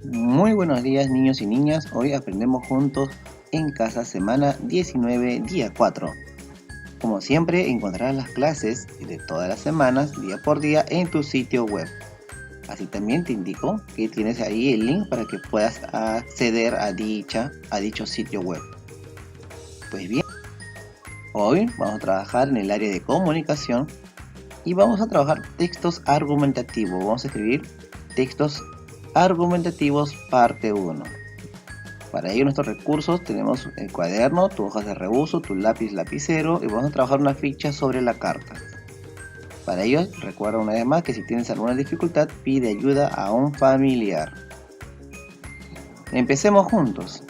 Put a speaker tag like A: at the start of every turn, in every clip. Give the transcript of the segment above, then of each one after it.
A: Muy buenos días niños y niñas, hoy aprendemos juntos en casa semana 19, día 4. Como siempre encontrarás las clases de todas las semanas, día por día, en tu sitio web. Así también te indico que tienes ahí el link para que puedas acceder a dicho sitio web. Pues bien, hoy vamos a trabajar en el área de comunicación y vamos a trabajar textos argumentativos. Vamos a escribir textos argumentativos parte 1. Para ello nuestros recursos tenemos el cuaderno, tus hojas de reuso, tu lápiz lapicero y vamos a trabajar una ficha sobre la carta. Para ello recuerda una vez más que si tienes alguna dificultad pide ayuda a un familiar. Empecemos juntos.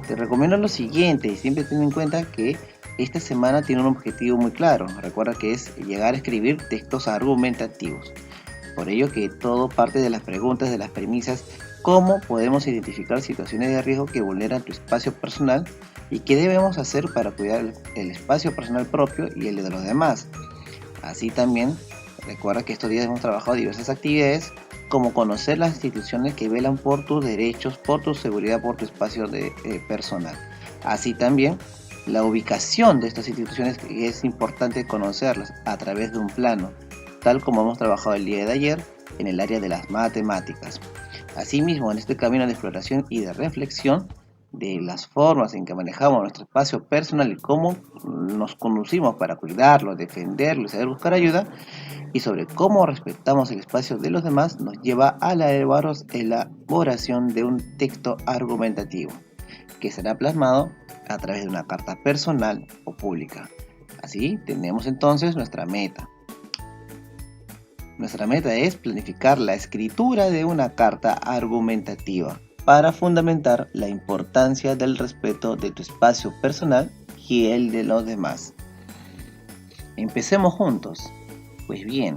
A: Te recomiendo lo siguiente y siempre ten en cuenta que esta semana tiene un objetivo muy claro. Recuerda que es llegar a escribir textos argumentativos. Por ello que todo parte de las preguntas, de las premisas, cómo podemos identificar situaciones de riesgo que vulneran tu espacio personal y qué debemos hacer para cuidar el espacio personal propio y el de los demás. Así también, recuerda que estos días hemos trabajado diversas actividades como conocer las instituciones que velan por tus derechos, por tu seguridad, por tu espacio personal. Así también, la ubicación de estas instituciones es importante conocerlas a través de un plano, tal como hemos trabajado el día de ayer en el área de las matemáticas. Asimismo, en este camino de exploración y de reflexión de las formas en que manejamos nuestro espacio personal y cómo nos conducimos para cuidarlo, defenderlo y saber buscar ayuda, y sobre cómo respetamos el espacio de los demás, nos lleva a la elaboración de un texto argumentativo, que será plasmado a través de una carta personal o pública. Así tenemos entonces nuestra meta. Nuestra meta es planificar la escritura de una carta argumentativa para fundamentar la importancia del respeto de tu espacio personal y el de los demás. Empecemos juntos. Pues bien,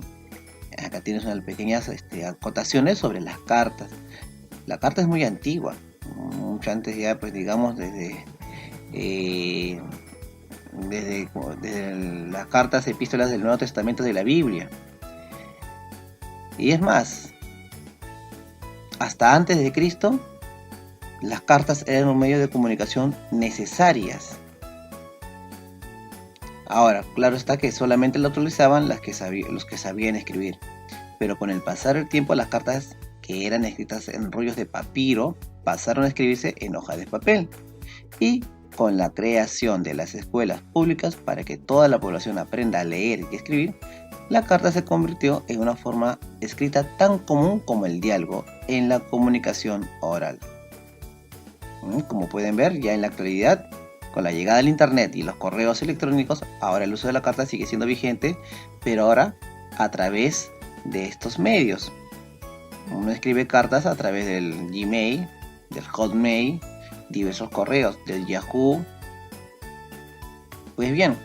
A: acá tienes unas pequeñas acotaciones sobre las cartas. La carta es muy antigua, mucho antes ya, pues digamos, desde las cartas epístolas del Nuevo Testamento de la Biblia. Y es más, hasta antes de Cristo, las cartas eran un medio de comunicación necesarias. Ahora, claro está que solamente lo utilizaban los que sabían escribir, pero con el pasar del tiempo las cartas que eran escritas en rollos de papiro pasaron a escribirse en hojas de papel. Y con la creación de las escuelas públicas para que toda la población aprenda a leer y escribir, la carta se convirtió en una forma escrita tan común como el diálogo en la comunicación oral. Como pueden ver, ya en la actualidad, con la llegada del internet y los correos electrónicos, ahora el uso de la carta sigue siendo vigente, pero ahora a través de estos medios. Uno escribe cartas a través del Gmail, del Hotmail, diversos correos, del Yahoo. Pues bien,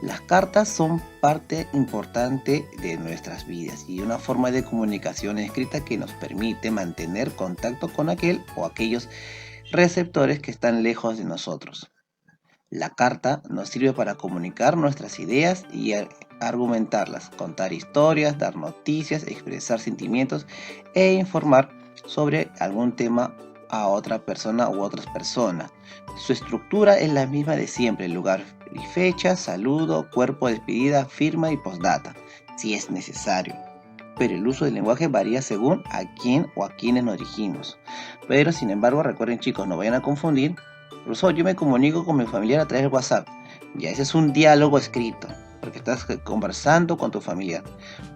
A: las cartas son parte importante de nuestras vidas y una forma de comunicación escrita que nos permite mantener contacto con aquel o aquellos receptores que están lejos de nosotros. La carta nos sirve para comunicar nuestras ideas y argumentarlas, contar historias, dar noticias, expresar sentimientos e informar sobre algún tema a otra persona u otras personas. Su estructura es la misma de siempre: lugar y fecha, saludo, cuerpo de despedida, firma y postdata, si es necesario. Pero el uso del lenguaje varía según a quién o a quiénes nos dirigimos. Pero sin embargo, recuerden chicos, no vayan a confundir. Profesor, yo me comunico con mi familiar a través de WhatsApp. Ya ese es un diálogo escrito, porque estás conversando con tu familiar.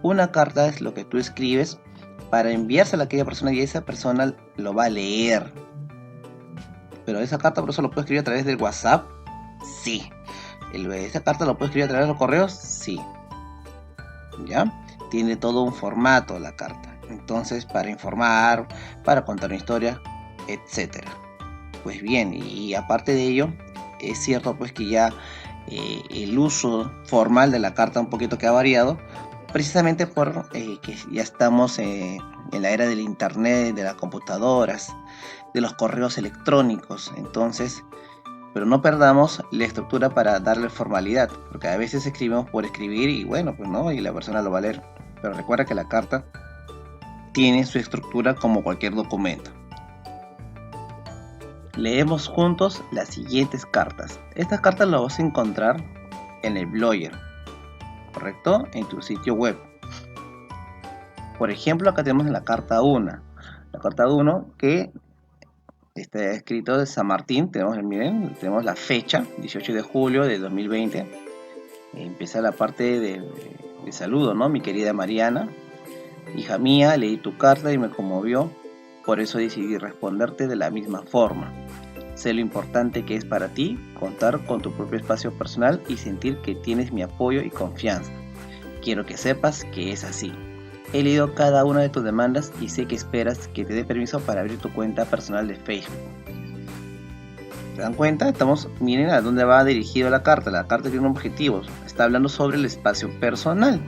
A: Una carta es lo que tú escribes para enviársela a aquella persona y esa persona lo va a leer. Pero esa carta, por eso lo puedo escribir a través del WhatsApp, sí. Esa carta lo puedo escribir a través de los correos, sí. ¿Ya? Tiene todo un formato la carta. Entonces, para informar, para contar una historia, etcétera. Pues bien, y aparte de ello, es cierto pues que ya el uso formal de la carta un poquito que ha variado, precisamente por que ya estamos en la era del internet, de las computadoras, de los correos electrónicos. Entonces, pero no perdamos la estructura para darle formalidad, porque a veces escribimos por escribir y bueno, pues no, y la persona lo va a leer. Pero recuerda que la carta tiene su estructura como cualquier documento. Leemos juntos las siguientes cartas. Estas cartas las vas a encontrar en el Blogger, ¿correcto? En tu sitio web. Por ejemplo, acá tenemos la carta 1. La carta 1 que está escrito de San Martín. Miren, tenemos la fecha, 18 de julio de 2020. Empieza la parte de saludo, ¿no? Mi querida Mariana, hija mía, leí tu carta y me conmovió. Por eso decidí responderte de la misma forma. Sé lo importante que es para ti contar con tu propio espacio personal y sentir que tienes mi apoyo y confianza. Quiero que sepas que es así. He leído cada una de tus demandas y sé que esperas que te dé permiso para abrir tu cuenta personal de Facebook. ¿Se dan cuenta? Miren a dónde va dirigida la carta. La carta tiene un objetivo. Está hablando sobre el espacio personal.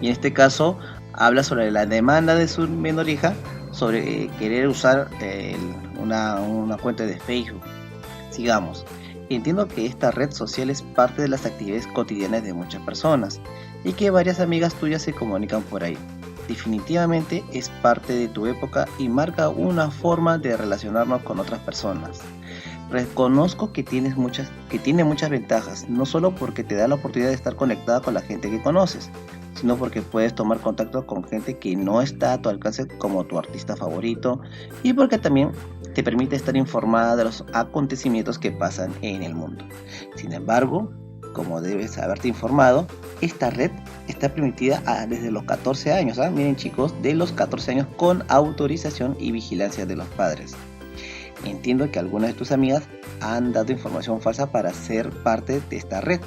A: Y en este caso habla sobre la demanda de su menor hija sobre querer usar una cuenta de Facebook. Sigamos. Entiendo que esta red social es parte de las actividades cotidianas de muchas personas y que varias amigas tuyas se comunican por ahí. Definitivamente es parte de tu época y marca una forma de relacionarnos con otras personas. Reconozco que tiene muchas ventajas, no solo porque te da la oportunidad de estar conectada con la gente que conoces, sino porque puedes tomar contacto con gente que no está a tu alcance como tu artista favorito y porque también te permite estar informada de los acontecimientos que pasan en el mundo. Sin embargo, como debes haberte informado, esta red está permitida desde los 14 años. Miren chicos, de los 14 años con autorización y vigilancia de los padres. Entiendo que algunas de tus amigas han dado información falsa para ser parte de esta red.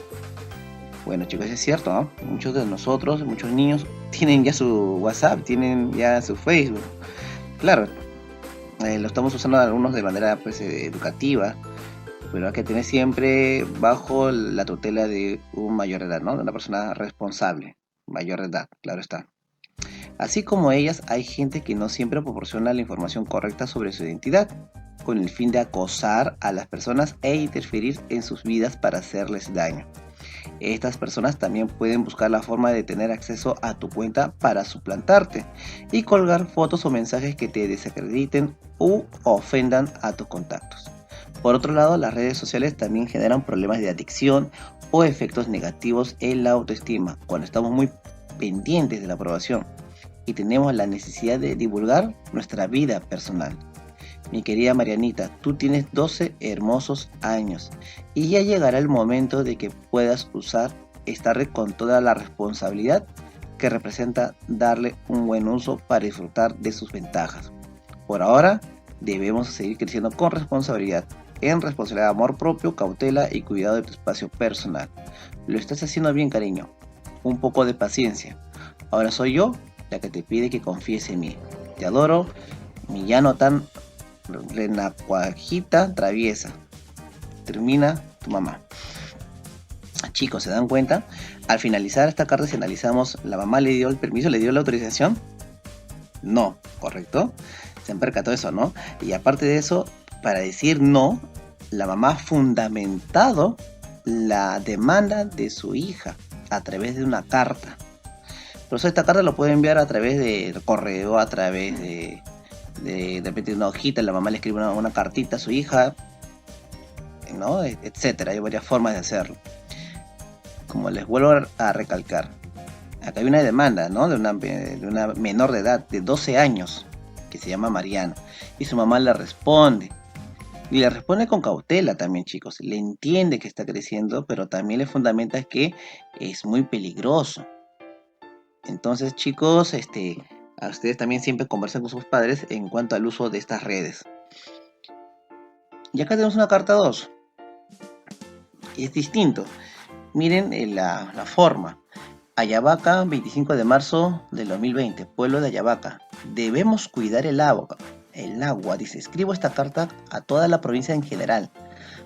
A: Bueno chicos, es cierto, ¿no? Muchos de nosotros, muchos niños tienen ya su WhatsApp, tienen ya su Facebook. Claro, lo estamos usando algunos de manera educativa, pero hay que tener siempre bajo la tutela de un mayor de edad, ¿no? De una persona responsable, mayor de edad, claro está. Así como ellas, hay gente que no siempre proporciona la información correcta sobre su identidad, con el fin de acosar a las personas e interferir en sus vidas para hacerles daño. Estas personas también pueden buscar la forma de tener acceso a tu cuenta para suplantarte y colgar fotos o mensajes que te desacrediten u ofendan a tus contactos. Por otro lado, las redes sociales también generan problemas de adicción o efectos negativos en la autoestima cuando estamos muy pendientes de la aprobación y tenemos la necesidad de divulgar nuestra vida personal. Mi querida Marianita, tú tienes 12 hermosos años y ya llegará el momento de que puedas usar esta red con toda la responsabilidad que representa darle un buen uso para disfrutar de sus ventajas. Por ahora, debemos seguir creciendo con responsabilidad, amor propio, cautela y cuidado de tu espacio personal. Lo estás haciendo bien, cariño. Un poco de paciencia. Ahora soy yo la que te pide que confíes en mí. Te adoro, mi ya no tan renacuajita traviesa. Termina tu mamá. Chicos, ¿se dan cuenta? Al finalizar esta carta, si analizamos, ¿la mamá le dio el permiso, le dio la autorización? No, ¿correcto? Se han percatado eso, ¿no? Y aparte de eso, para decir no, la mamá ha fundamentado la demanda de su hija a través de una carta. Por eso esta carta lo puede enviar a través del correo, a través de repente una hojita, la mamá le escribe una cartita a su hija, ¿no? Etcétera. Hay varias formas de hacerlo. Como les vuelvo a recalcar, acá hay una demanda, ¿no? de una menor de edad, de 12 años, que se llama Mariana, y su mamá le responde. Y le responde con cautela también, chicos. Le entiende que está creciendo, pero también le fundamenta que es muy peligroso. Entonces, chicos, a ustedes también siempre conversen con sus padres en cuanto al uso de estas redes. Y acá tenemos una carta 2. Y es distinto. Miren la forma. Ayabaca, 25 de marzo del 2020. Pueblo de Ayabaca. Debemos cuidar el agua. El agua, dice. Escribo esta carta a toda la provincia en general.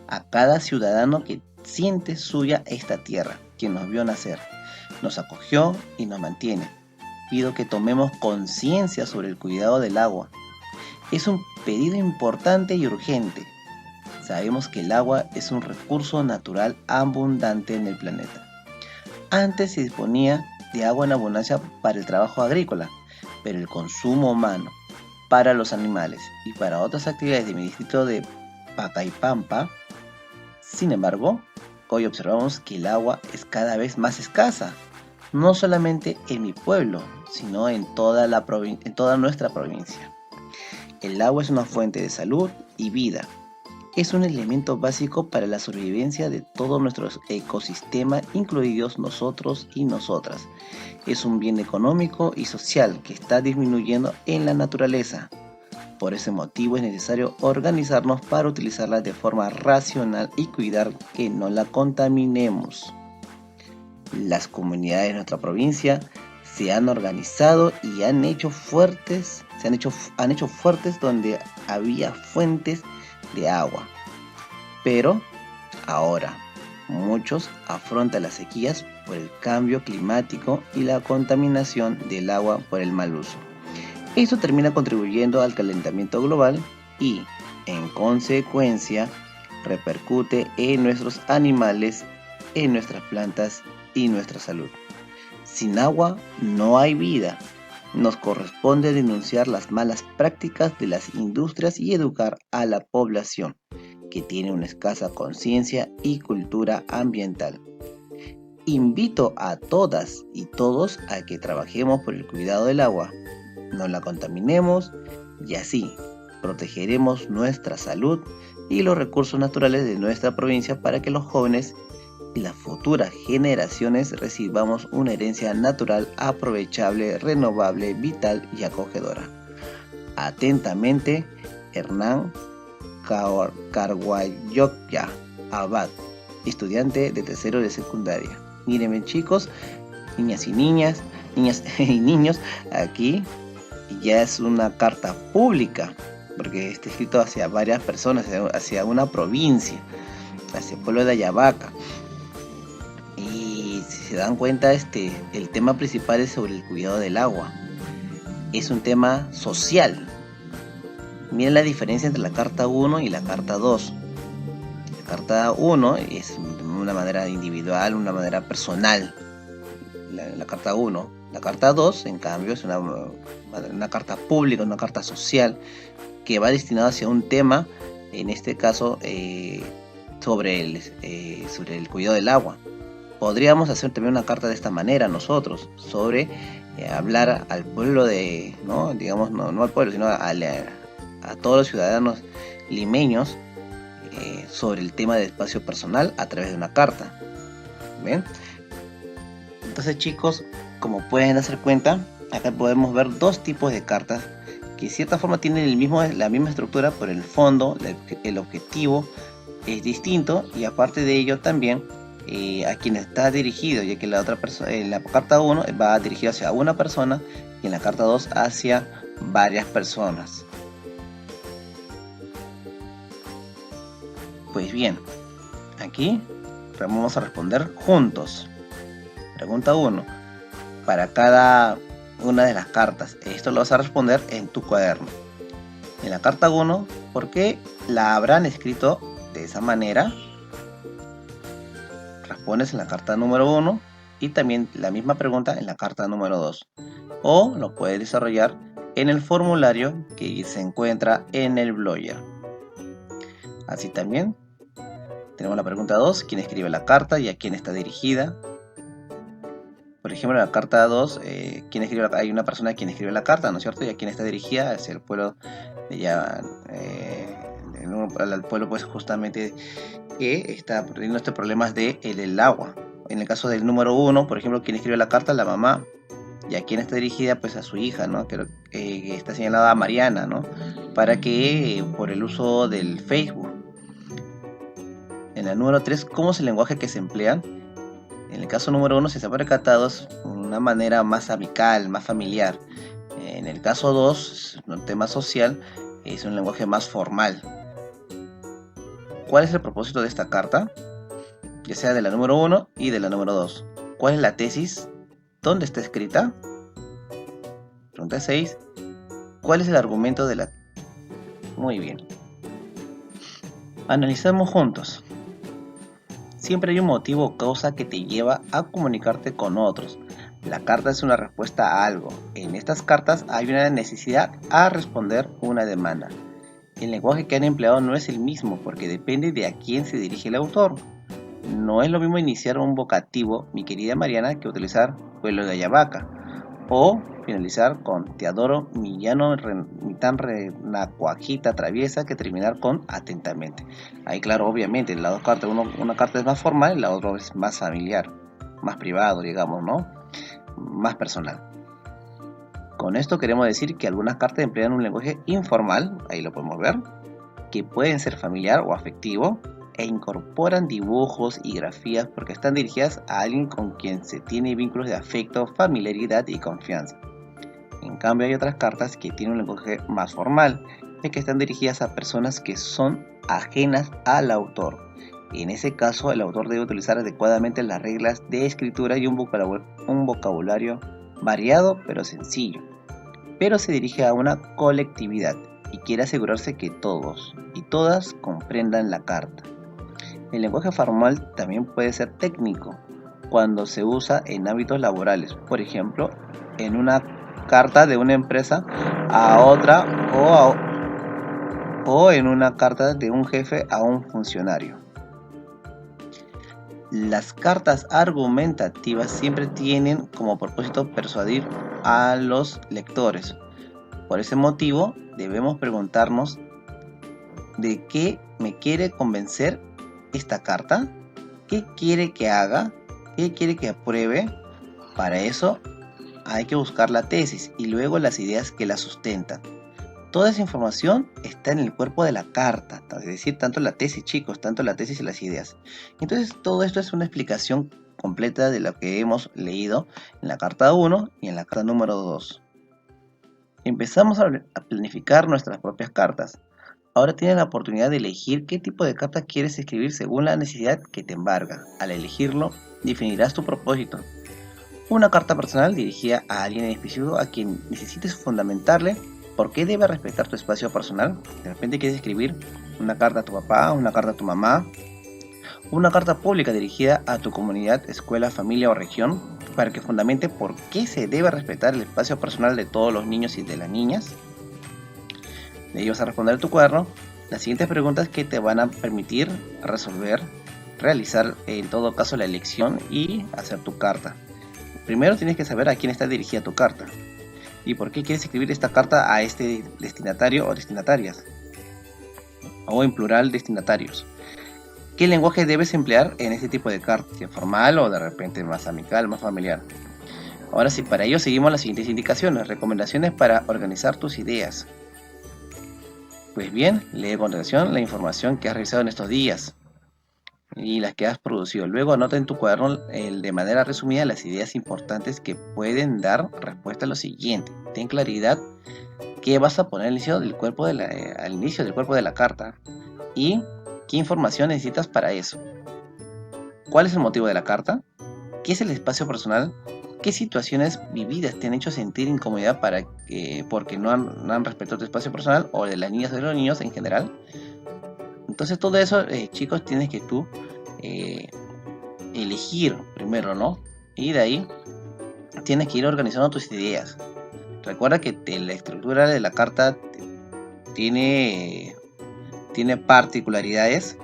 A: A cada ciudadano que siente suya esta tierra, quien nos vio nacer. Nos acogió y nos mantiene. Pido que tomemos conciencia sobre el cuidado del agua. Es un pedido importante y urgente. Sabemos que el agua es un recurso natural abundante en el planeta. Antes se disponía de agua en abundancia para el trabajo agrícola, pero el consumo humano, para los animales y para otras actividades de mi distrito de Pacaypampa. Sin embargo, hoy observamos que el agua es cada vez más escasa, no solamente en mi pueblo, sino en toda nuestra provincia. El agua es una fuente de salud y vida. Es un elemento básico para la sobrevivencia de todo nuestro ecosistema, incluidos nosotros y nosotras. Es un bien económico y social que está disminuyendo en la naturaleza. Por ese motivo es necesario organizarnos para utilizarla de forma racional y cuidar que no la contaminemos. Las comunidades de nuestra provincia se han organizado y han hecho fuertes donde había fuentes de agua. Pero ahora muchos afrontan las sequías por el cambio climático y la contaminación del agua por el mal uso. Esto termina contribuyendo al calentamiento global y, en consecuencia, repercute en nuestros animales, en nuestras plantas y nuestra salud. Sin agua no hay vida. Nos corresponde denunciar las malas prácticas de las industrias y educar a la población, que tiene una escasa conciencia y cultura ambiental. Invito a todas y todos a que trabajemos por el cuidado del agua, no la contaminemos y así protegeremos nuestra salud y los recursos naturales de nuestra provincia para que los jóvenes y las futuras generaciones recibamos una herencia natural, aprovechable, renovable, vital y acogedora. Atentamente, Hernán Carguayoya Abad, estudiante de tercero de secundaria. Mírenme chicos, niñas y niñas y niños, aquí ya es una carta pública, porque está escrito hacia varias personas, hacia una provincia, hacia el pueblo de Ayabaca. Y si se dan cuenta, el tema principal es sobre el cuidado del agua. Es un tema social. Miren la diferencia entre la carta 1 y la carta 2. La carta 1 es de una manera individual, una manera personal. La carta 1. La carta 2, en cambio, es una carta pública, una carta social, que va destinada hacia un tema, en este caso, sobre el cuidado del agua. Podríamos hacer también una carta de esta manera nosotros, sobre hablar al pueblo no al pueblo, sino a todos los ciudadanos limeños sobre el tema de espacio personal a través de una carta. ¿Ven? Entonces chicos, como pueden darse cuenta, acá podemos ver dos tipos de cartas que de cierta forma tienen la misma estructura, pero el fondo, el objetivo es distinto, y aparte de ello también a quien está dirigido, ya que en la carta 1 va dirigido hacia una persona y en la carta 2 hacia varias personas. Pues bien, aquí vamos a responder juntos. Pregunta 1. Para cada una de las cartas, esto lo vas a responder en tu cuaderno. En la carta 1, ¿por qué la habrán escrito de esa manera? Respondes en la carta número 1 y también la misma pregunta en la carta número 2. O lo puedes desarrollar en el formulario que se encuentra en el Blogger. Así también tenemos la pregunta 2, ¿quién escribe la carta y a quién está dirigida? Por ejemplo, en la carta 2, hay una persona a quien escribe la carta, ¿no es cierto? Y a quien está dirigida hacia el pueblo al pueblo pues justamente que está teniendo estos problemas del agua. En el caso del número 1, por ejemplo, quien escribe la carta, la mamá, y a quien está dirigida pues a su hija, ¿no? Que está señalada a Mariana, ¿no? Para que por el uso del Facebook. En el número 3, ¿cómo es el lenguaje que se emplea? En el caso número 1, si se ha percatado, es una manera más amical, más familiar. En el caso 2, un tema social, es un lenguaje más formal. ¿Cuál es el propósito de esta carta? Ya sea de la número 1 y de la número 2. ¿Cuál es la tesis? ¿Dónde está escrita? Pregunta 6. ¿Cuál es el argumento de la...? Muy bien. Analizamos juntos. Siempre hay un motivo o causa que te lleva a comunicarte con otros. La carta es una respuesta a algo. En estas cartas hay una necesidad a responder una demanda. El lenguaje que han empleado no es el mismo porque depende de a quién se dirige el autor. No es lo mismo iniciar un vocativo, mi querida Mariana, que utilizar vuelo de Ayabaca, o finalizar con te adoro, mi tan renacuajita traviesa, que terminar con atentamente. Ahí claro, obviamente, en las dos cartas, una carta es más formal y la otra es más familiar, más privado, digamos, ¿no? Más personal. Con esto queremos decir que algunas cartas emplean un lenguaje informal, ahí lo podemos ver, que pueden ser familiar o afectivo, e incorporan dibujos y grafías porque están dirigidas a alguien con quien se tiene vínculos de afecto, familiaridad y confianza. En cambio hay otras cartas que tienen un lenguaje más formal, ya que están dirigidas a personas que son ajenas al autor. En ese caso, el autor debe utilizar adecuadamente las reglas de escritura y un vocabulario variado pero sencillo. Pero se dirige a una colectividad y quiere asegurarse que todos y todas comprendan la carta. El lenguaje formal también puede ser técnico cuando se usa en ámbitos laborales, por ejemplo, en una carta de una empresa a otra o en una carta de un jefe a un funcionario. Las cartas argumentativas siempre tienen como propósito persuadir a los lectores. Por ese motivo, debemos preguntarnos de qué me quiere convencer esta carta, qué quiere que haga, qué quiere que apruebe. Para eso hay que buscar la tesis y luego las ideas que la sustentan. Toda esa información está en el cuerpo de la carta, es decir, tanto la tesis, chicos, tanto la tesis y las ideas. Entonces, todo esto es una explicación completa de lo que hemos leído en la carta 1 y en la carta número 2. Empezamos a planificar nuestras propias cartas. Ahora tienes la oportunidad de elegir qué tipo de carta quieres escribir según la necesidad que te embarga. Al elegirlo, definirás tu propósito. Una carta personal dirigida a alguien en específico a quien necesites fundamentarle por qué debe respetar tu espacio personal. De repente quieres escribir una carta a tu papá, una carta a tu mamá, una carta pública dirigida a tu comunidad, escuela, familia o región para que fundamente por qué se debe respetar el espacio personal de todos los niños y de las niñas. De ellos a responder tu cuaderno las siguientes preguntas que te van a permitir resolver, realizar en todo caso la elección y hacer tu carta. Primero tienes que saber a quién está dirigida tu carta y por qué quieres escribir esta carta a este destinatario o destinatarias, o en plural destinatarios. ¿Qué lenguaje debes emplear en este tipo de carta? Si es formal o de repente más amical, más familiar. Ahora sí, para ello seguimos las siguientes indicaciones, recomendaciones para organizar tus ideas. Pues bien, lee a continuación la información que has revisado en estos días y las que has producido. Luego anota en tu cuaderno de manera resumida las ideas importantes que pueden dar respuesta a lo siguiente. Ten claridad qué vas a poner al inicio del cuerpo de la carta y qué información necesitas para eso. ¿Cuál es el motivo de la carta? ¿Qué es el espacio personal? ¿Qué situaciones vividas te han hecho sentir incomodidad porque no han respetado tu espacio personal o de las niñas o de los niños en general? Entonces todo eso, chicos, tienes que tú elegir primero, ¿no? Y de ahí tienes que ir organizando tus ideas. Recuerda que la estructura de la carta tiene particularidades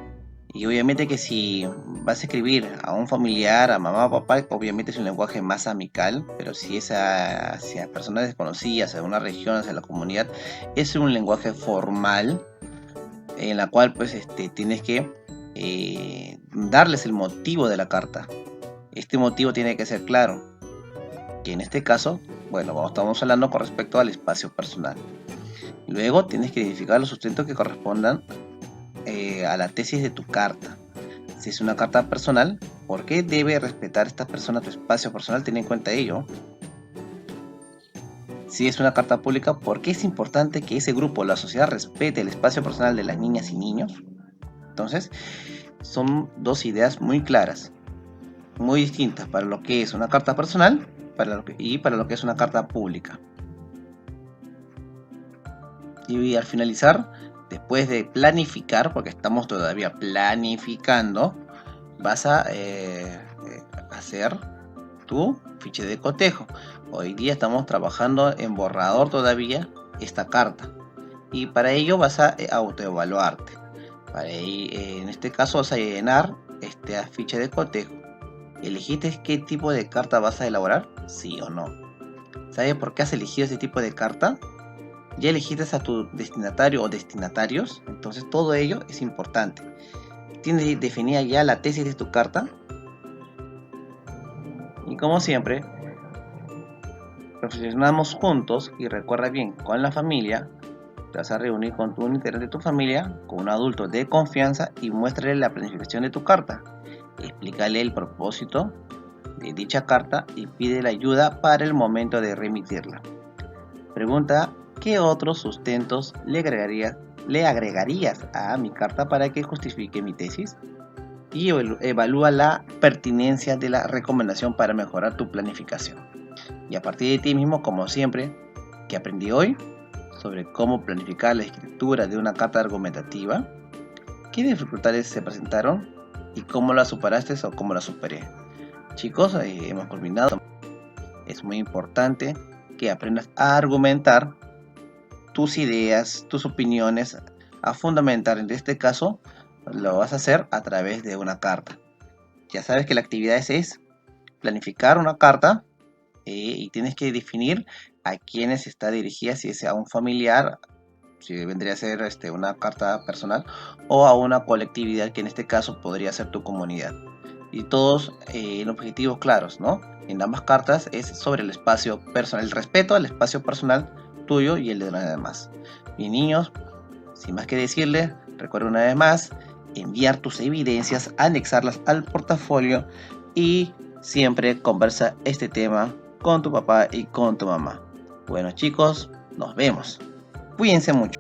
A: y obviamente que si vas a escribir a un familiar, a mamá o papá, obviamente es un lenguaje más amical, pero si es hacia personas desconocidas, a una región, hacia la comunidad, es un lenguaje formal en la cual pues tienes que darles el motivo de la carta. Este motivo tiene que ser claro, que en este caso, bueno, estamos hablando con respecto al espacio personal. Luego tienes que identificar los sustentos que correspondan a la tesis de tu carta. Si es una carta personal, ¿por qué debe respetar esta persona tu espacio personal? Ten en cuenta ello. Si es una carta pública, ¿por qué es importante que ese grupo, la sociedad, respete el espacio personal de las niñas y niños? Entonces, son dos ideas muy claras, muy distintas para lo que es una carta personal y para lo que es una carta pública. Y al finalizar, después de planificar, porque estamos todavía planificando, vas a hacer tu ficha de cotejo. Hoy día estamos trabajando en borrador todavía esta carta. Y para ello vas a autoevaluarte. En este caso vas a llenar esta ficha de cotejo. ¿Elegiste qué tipo de carta vas a elaborar? Sí o no. ¿Sabes por qué has elegido ese tipo de carta? ¿Ya elegiste a tu destinatario o destinatarios? Entonces todo ello es importante. ¿Tienes definida ya la tesis de tu carta? Y como siempre, reflexionamos juntos y recuerda bien, con la familia, te vas a reunir con un integrante de tu familia, con un adulto de confianza y muéstrale la planificación de tu carta. Explícale el propósito de dicha carta y pide la ayuda para el momento de remitirla. Pregunta, ¿qué otros sustentos le agregarías a mi carta para que justifique mi tesis? Y evalúa la pertinencia de la recomendación para mejorar tu planificación. Y a partir de ti mismo, como siempre, ¿qué aprendí hoy? Sobre cómo planificar la escritura de una carta argumentativa, qué dificultades se presentaron y cómo las superaste o cómo las superé. Chicos, hemos culminado. Es muy importante que aprendas a argumentar tus ideas, tus opiniones, a fundamentar. En este caso, lo vas a hacer a través de una carta. Ya sabes que la actividad es planificar una carta y tienes que definir a quiénes está dirigida, si es a un familiar, si vendría a ser una carta personal, o a una colectividad, que en este caso podría ser tu comunidad. Y todos en objetivos claros, ¿no? En ambas cartas es sobre el espacio personal, el respeto al espacio personal tuyo y el de los demás. Y niños, sin más que decirles, recuerda una vez más, enviar tus evidencias, anexarlas al portafolio y siempre conversa este tema con tu papá y con tu mamá. Bueno chicos, nos vemos. Cuídense mucho.